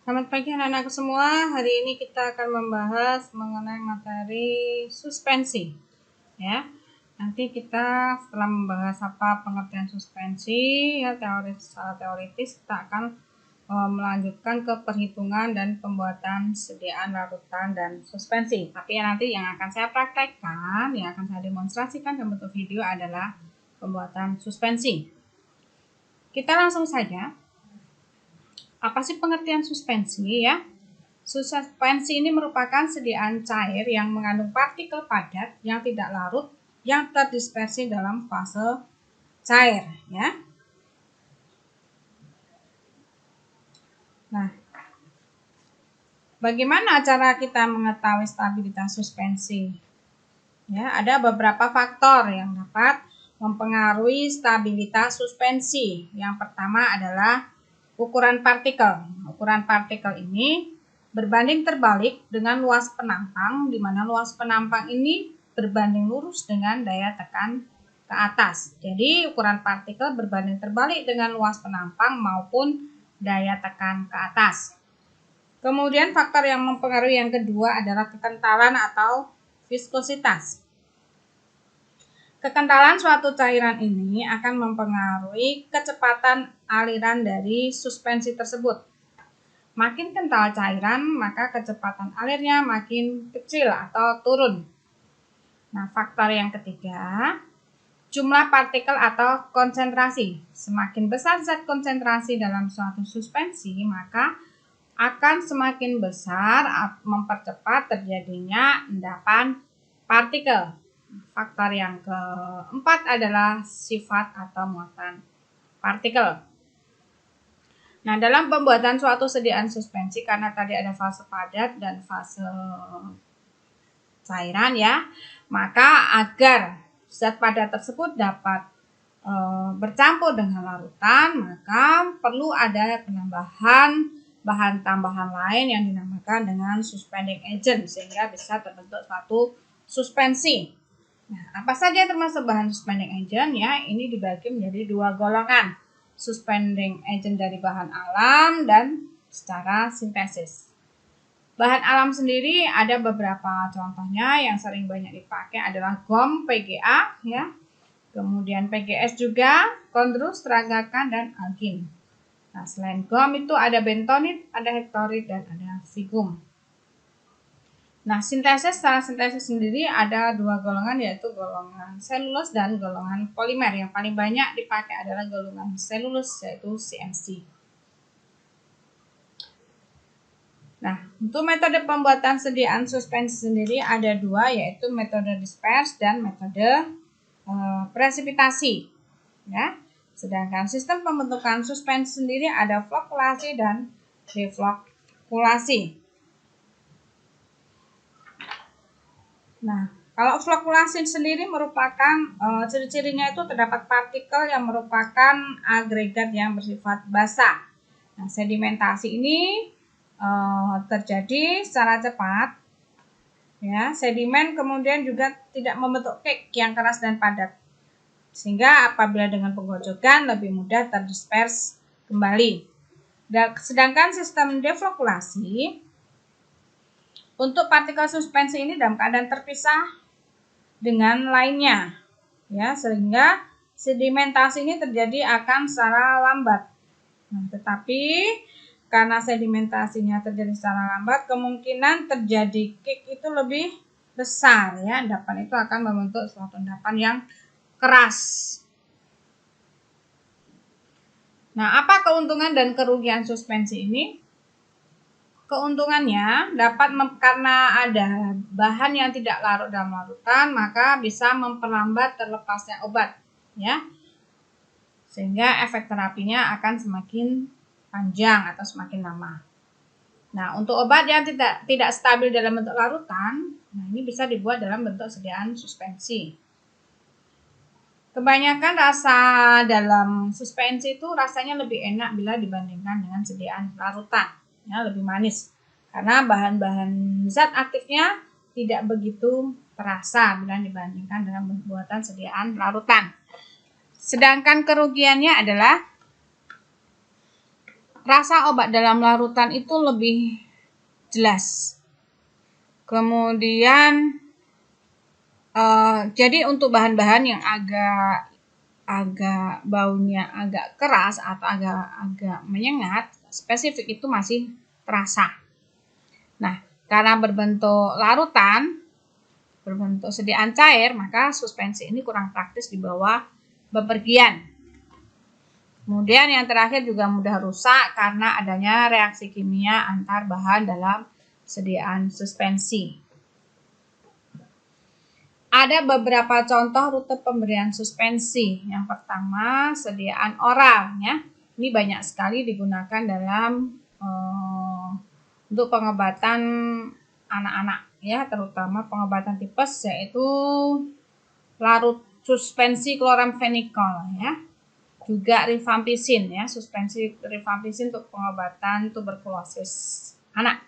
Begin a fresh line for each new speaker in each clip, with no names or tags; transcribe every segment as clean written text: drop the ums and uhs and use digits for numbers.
Selamat pagi anak-anak semua. Hari ini kita akan membahas mengenai materi suspensi. Ya, nanti kita setelah membahas apa pengertian suspensi, ya secara teoritis kita akan melanjutkan ke perhitungan dan pembuatan sediaan larutan dan suspensi. Tapi nanti yang akan saya praktekkan, yang akan saya demonstrasikan dalam bentuk video adalah pembuatan suspensi. Kita langsung saja. Apa sih pengertian suspensi ya? Suspensi ini merupakan sediaan cair yang mengandung partikel padat yang tidak larut yang terdispersi dalam fase cair ya. Nah, bagaimana cara kita mengetahui stabilitas suspensi? Ya, ada beberapa faktor yang dapat mempengaruhi stabilitas suspensi. Yang pertama adalah ukuran partikel. Ukuran partikel ini berbanding terbalik dengan luas penampang, di mana luas penampang ini berbanding lurus dengan daya tekan ke atas. Jadi ukuran partikel berbanding terbalik dengan luas penampang maupun daya tekan ke atas. Kemudian faktor yang mempengaruhi yang kedua adalah kekentalan atau viskositas. Kekentalan suatu cairan ini akan mempengaruhi kecepatan aliran dari suspensi tersebut. Makin kental cairan, maka kecepatan alirnya makin kecil atau turun. Nah, faktor yang ketiga, jumlah partikel atau konsentrasi. Semakin besar zat konsentrasi dalam suatu suspensi, maka akan semakin besar mempercepat terjadinya endapan partikel. Faktor yang keempat adalah sifat atau muatan partikel. Nah, dalam pembuatan suatu sediaan suspensi, karena tadi ada fase padat dan fase cairan ya, maka agar zat padat tersebut dapat bercampur dengan larutan, maka perlu ada penambahan bahan tambahan lain yang dinamakan dengan suspending agent sehingga bisa terbentuk suatu suspensi. Nah, apa saja termasuk bahan suspending agent ya? Ini dibagi menjadi dua golongan. Suspending agent dari bahan alam dan secara sintesis. Bahan alam sendiri ada beberapa contohnya yang sering banyak dipakai adalah gom PGA ya. Kemudian PGS juga, kondrus, seragakan dan algin. Nah, selain gom itu ada bentonit, ada hektorit dan ada vigum. Nah, secara sintesis sendiri ada dua golongan, yaitu golongan selulus dan golongan polimer. Yang paling banyak dipakai adalah golongan selulus, yaitu CMC. Nah, untuk metode pembuatan sediaan suspensi sendiri ada dua, yaitu metode disperse dan metode presipitasi. Ya. Sedangkan sistem pembentukan suspensi sendiri ada flokulasi dan deflokulasi. Nah, kalau flokulasi sendiri merupakan ciri-cirinya itu terdapat partikel yang merupakan agregat yang bersifat basah. Nah, sedimentasi ini terjadi secara cepat. Ya, sedimen kemudian juga tidak membentuk cake yang keras dan padat. Sehingga apabila dengan penggojokan lebih mudah terdisperse kembali. Sedangkan sistem deflokulasi untuk partikel suspensi ini dalam keadaan terpisah dengan lainnya, ya, sehingga sedimentasi ini terjadi akan secara lambat. Nah, tetapi karena sedimentasinya terjadi secara lambat, kemungkinan terjadi kick itu lebih besar, ya. Endapan itu akan membentuk suatu endapan yang keras. Nah, apa keuntungan dan kerugian suspensi ini? Keuntungannya dapat karena ada bahan yang tidak larut dalam larutan, maka bisa memperlambat terlepasnya obat, ya. Sehingga efek terapinya akan semakin panjang atau semakin lama. Nah, untuk obat yang tidak stabil dalam bentuk larutan, nah ini bisa dibuat dalam bentuk sediaan suspensi. Kebanyakan rasa dalam suspensi itu rasanya lebih enak bila dibandingkan dengan sediaan larutan, ya, lebih manis. Karena bahan-bahan zat aktifnya tidak begitu terasa bila dibandingkan dengan pembuatan sediaan larutan. Sedangkan kerugiannya adalah rasa obat dalam larutan itu lebih jelas. Kemudian jadi untuk bahan-bahan yang agak baunya agak keras atau agak menyengat, spesifik itu masih terasa. Nah, karena berbentuk larutan, berbentuk sediaan cair, maka suspensi ini kurang praktis dibawa bepergian. Kemudian yang terakhir juga mudah rusak karena adanya reaksi kimia antar bahan dalam sediaan suspensi. Ada beberapa contoh rute pemberian suspensi. Yang pertama, sediaan oral ya. Ini banyak sekali digunakan dalam untuk pengobatan anak-anak ya, terutama pengobatan tipes, yaitu larut suspensi chloramphenicol ya. Juga rifampicin ya, suspensi rifampicin untuk pengobatan tuberkulosis anak.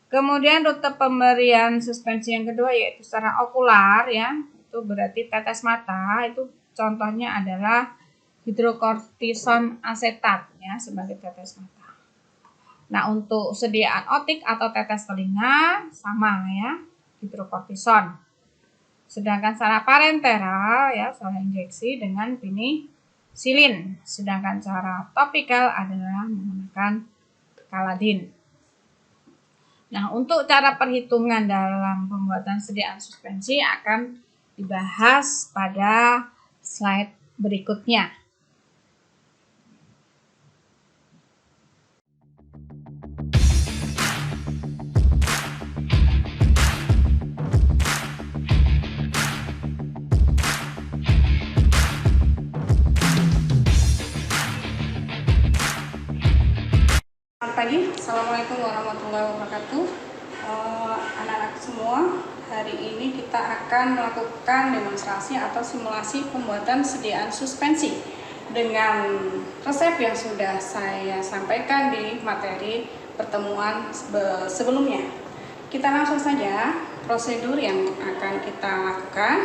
Kemudian rute pemberian suspensi yang kedua yaitu secara okular ya, itu berarti tetes mata, itu contohnya adalah hidrokortison asetat ya sebagai tetes mata. Nah, untuk sediaan otik atau tetes telinga sama ya, hidrokortison. Sedangkan secara parenteral ya, secara injeksi dengan penisilin. Sedangkan secara topikal adalah menggunakan kaladin. Nah, untuk cara perhitungan dalam pembuatan sediaan suspensi akan dibahas pada slide berikutnya. Selamat pagi, Assalamualaikum warahmatullahi wabarakatuh. Anak-anak semua, hari ini kita akan melakukan demonstrasi atau simulasi pembuatan sediaan suspensi dengan resep yang sudah saya sampaikan di materi pertemuan sebelumnya. Kita langsung saja prosedur yang akan kita lakukan,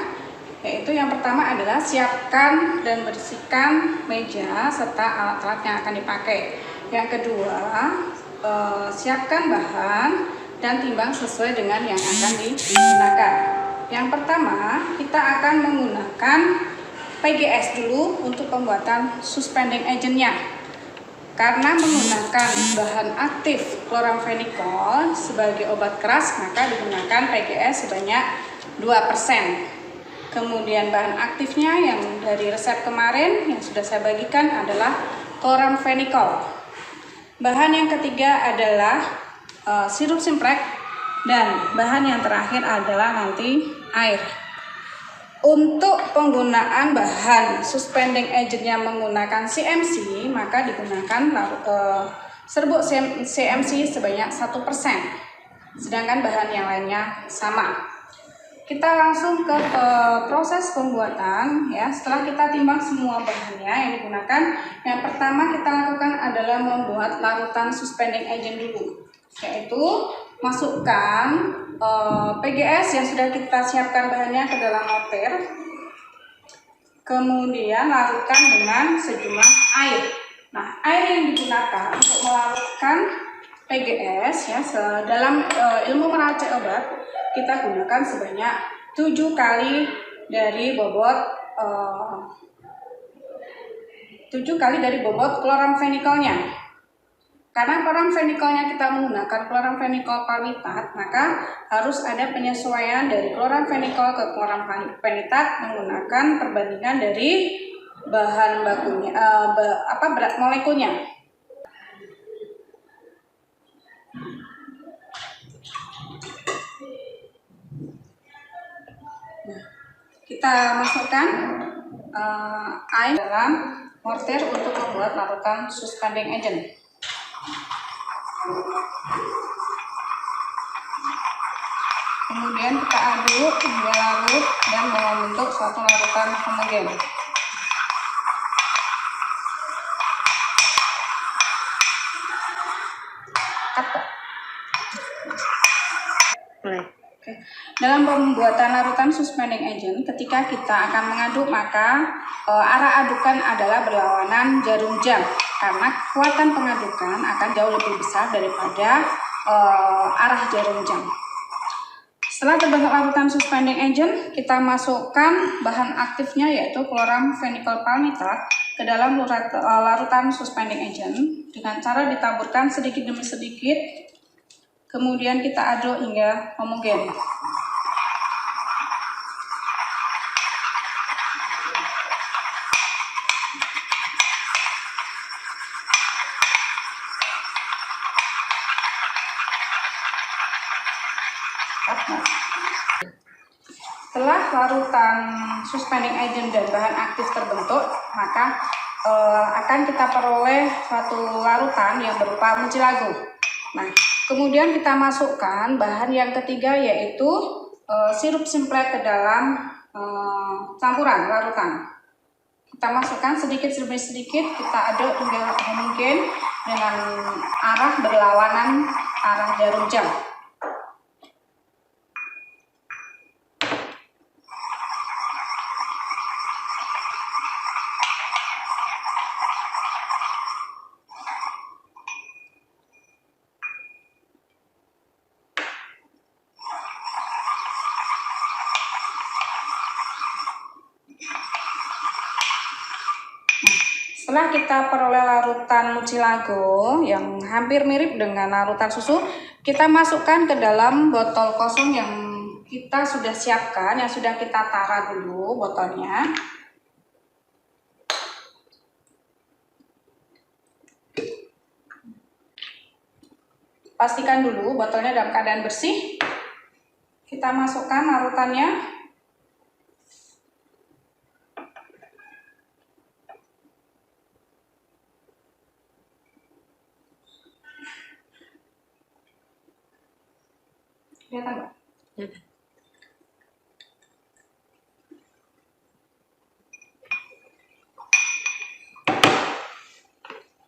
yaitu yang pertama adalah siapkan dan bersihkan meja serta alat-alat yang akan dipakai. Yang kedua, siapkan bahan dan timbang sesuai dengan yang akan digunakan. Yang pertama, kita akan menggunakan PGS dulu untuk pembuatan suspending agentnya. Karena menggunakan bahan aktif chloramphenicol sebagai obat keras, maka digunakan PGS sebanyak 2%. Kemudian bahan aktifnya yang dari resep kemarin yang sudah saya bagikan adalah chloramphenicol. Bahan yang ketiga adalah sirup simprek, dan bahan yang terakhir adalah nanti air. Untuk penggunaan bahan suspending agentnya menggunakan CMC, maka digunakan serbuk CMC sebanyak 1%, sedangkan bahan yang lainnya sama. Kita langsung ke proses pembuatan ya. Setelah kita timbang semua bahannya yang digunakan, yang pertama kita lakukan adalah membuat larutan suspending agent dulu, yaitu masukkan PGS yang sudah kita siapkan bahannya ke dalam mortir, kemudian larutkan dengan sejumlah air. Nah, air yang digunakan untuk melarutkan PGS ya, dalam ilmu meracik obat kita gunakan sebanyak 7 kali dari bobot 7 kali dari bobot chloramphenicol-nya. Karena chloramphenicol-nya kita menggunakan chloramphenicol palmitat, maka harus ada penyesuaian dari chloramphenicol ke chloramphenicol menggunakan perbandingan dari bahan bakunya, berat molekulnya. Kita masukkan air dalam mortir untuk membuat larutan suspending agent. Kemudian kita aduk hingga larut dan membentuk suatu larutan homogen. Dalam pembuatan larutan suspending agent, ketika kita akan mengaduk, maka arah adukan adalah berlawanan jarum jam. karena kekuatan pengadukan akan jauh lebih besar daripada arah jarum jam. Setelah terbentuk larutan suspending agent, kita masukkan bahan aktifnya yaitu chloramphenicol palmitat ke dalam larutan suspending agent dengan cara ditaburkan sedikit demi sedikit, kemudian kita aduk hingga homogen. Setelah larutan suspending agent dan bahan aktif terbentuk, maka akan kita peroleh suatu larutan yang berupa mucilago. Nah, kemudian kita masukkan bahan yang ketiga yaitu sirup simplet ke dalam campuran larutan. Kita masukkan sedikit demi sedikit, kita aduk hingga homogen dengan arah berlawanan arah jarum jam. Setelah kita peroleh larutan mucilago yang hampir mirip dengan larutan susu, kita masukkan ke dalam botol kosong yang kita sudah siapkan, yang sudah kita tara dulu botolnya. Pastikan dulu botolnya dalam keadaan bersih. Kita masukkan larutannya. Kelihatan nggak?
Kelihatan.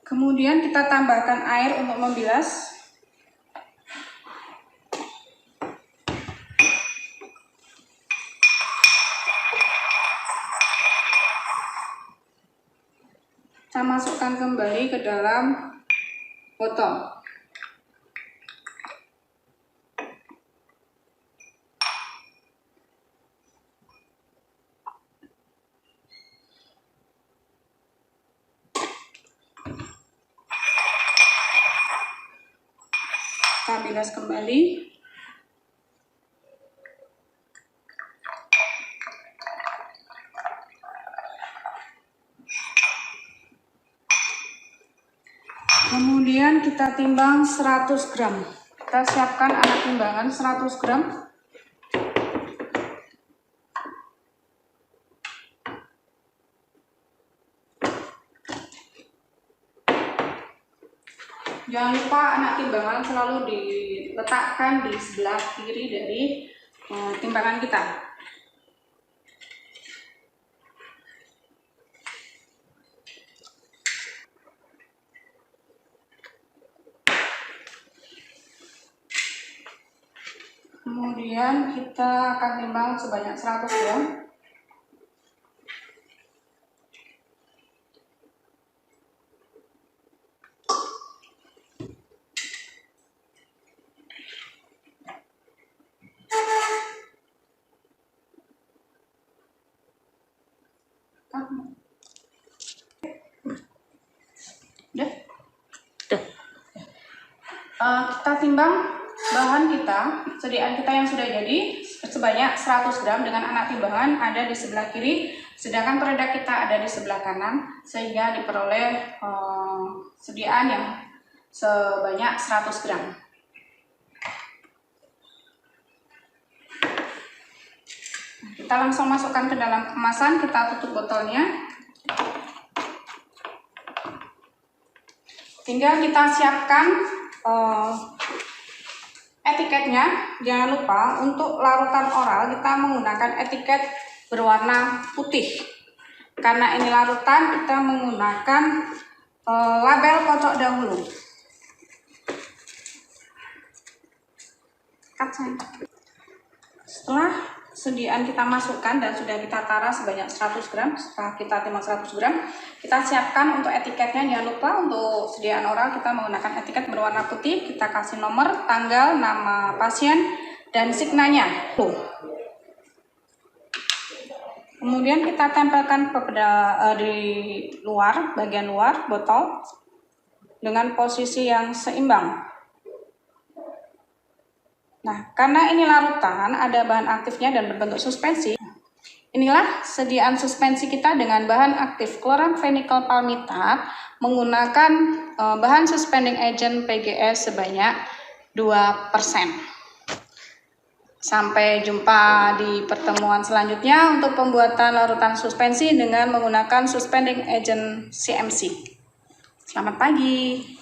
Kemudian kita tambahkan air untuk membilas. Kita masukkan kembali ke dalam botol. Kita bilas kembali. Kemudian kita timbang 100 gram. Kita siapkan alat timbangan 100 gram. Jangan lupa anak timbangan selalu diletakkan di sebelah kiri dari timbangan kita. Kemudian kita akan timbang sebanyak 100 gram. Kita timbang bahan kita, sediaan kita yang sudah jadi sebanyak 100 gram dengan anak timbangan ada di sebelah kiri, sedangkan peredak kita ada di sebelah kanan, sehingga diperoleh sediaan yang sebanyak 100 gram. Kita langsung masukkan ke dalam kemasan, kita tutup botolnya. Tinggal kita siapkan etiketnya. Jangan lupa untuk larutan oral kita menggunakan etiket berwarna putih. Karena ini larutan, kita menggunakan label kocok dahulu. Setelah sediaan kita masukkan dan sudah kita tara sebanyak 100 gram. Setelah kita timbang 100 gram, kita siapkan untuk etiketnya. Jangan lupa untuk sediaan oral kita menggunakan etiket berwarna putih. Kita kasih nomor, tanggal, nama pasien, dan signanya. Kemudian kita tempelkan di luar, bagian luar botol dengan posisi yang seimbang. Nah, karena ini larutan, ada bahan aktifnya dan berbentuk suspensi. Inilah sediaan suspensi kita dengan bahan aktif chloramphenicol palmitat menggunakan bahan suspending agent PGS sebanyak 2%. Sampai jumpa di pertemuan selanjutnya untuk pembuatan larutan suspensi dengan menggunakan suspending agent CMC. Selamat pagi.